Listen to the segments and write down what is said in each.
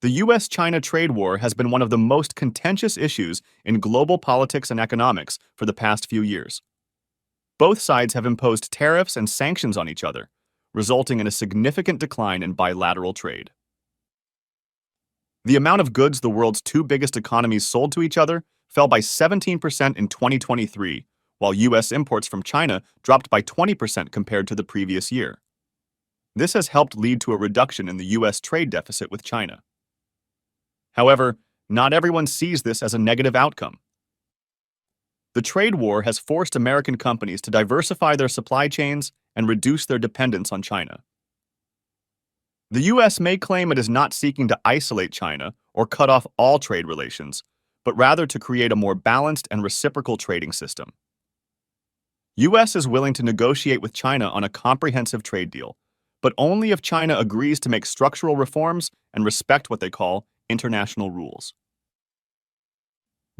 The US-China trade war has been one of the most contentious issues in global politics and economics for the past few years. Both sides have imposed tariffs and sanctions on each other, resulting in a significant decline in bilateral trade. The amount of goods the world's two biggest economies sold to each other fell by 17% in 2023, while US imports from China dropped by 20% compared to the previous year. This has helped lead to a reduction in the US trade deficit with China. However, not everyone sees this as a negative outcome. The trade war has forced American companies to diversify their supply chains and reduce their dependence on China. The US may claim it is not seeking to isolate China or cut off all trade relations, but rather to create a more balanced and reciprocal trading system. US is willing to negotiate with China on a comprehensive trade deal, but only if China agrees to make structural reforms and respect what they call international rules.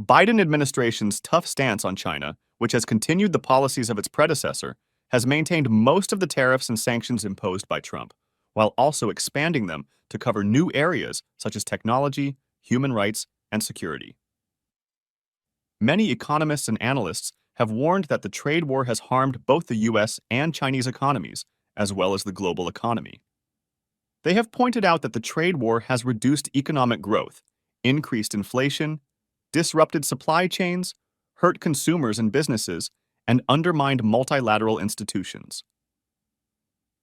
Biden administration's tough stance on China, which has continued the policies of its predecessor, has maintained most of the tariffs and sanctions imposed by Trump, while also expanding them to cover new areas such as technology, human rights, and security. Many economists and analysts have warned that the trade war has harmed both the US and Chinese economies, as well as the global economy. They have pointed out that the trade war has reduced economic growth, increased inflation, disrupted supply chains, hurt consumers and businesses, and undermined multilateral institutions.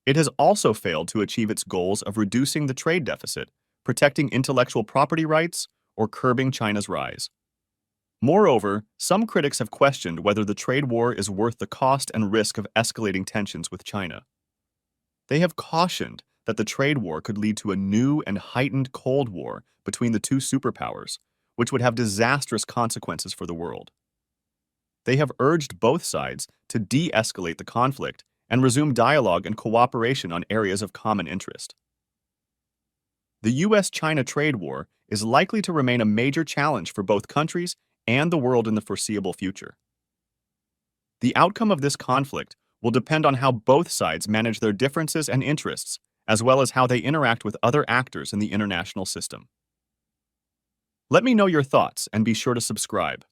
It has also failed to achieve its goals of reducing the trade deficit, protecting intellectual property rights, or curbing China's rise. Moreover, some critics have questioned whether the trade war is worth the cost and risk of escalating tensions with China. They have cautioned that the trade war could lead to a new and heightened Cold War between the two superpowers, which would have disastrous consequences for the world. They have urged both sides to de-escalate the conflict and resume dialogue and cooperation on areas of common interest. The US-China trade war is likely to remain a major challenge for both countries and the world in the foreseeable future. The outcome of this conflict will depend on how both sides manage their differences and interests, as well as how they interact with other actors in the international system. Let me know your thoughts and be sure to subscribe.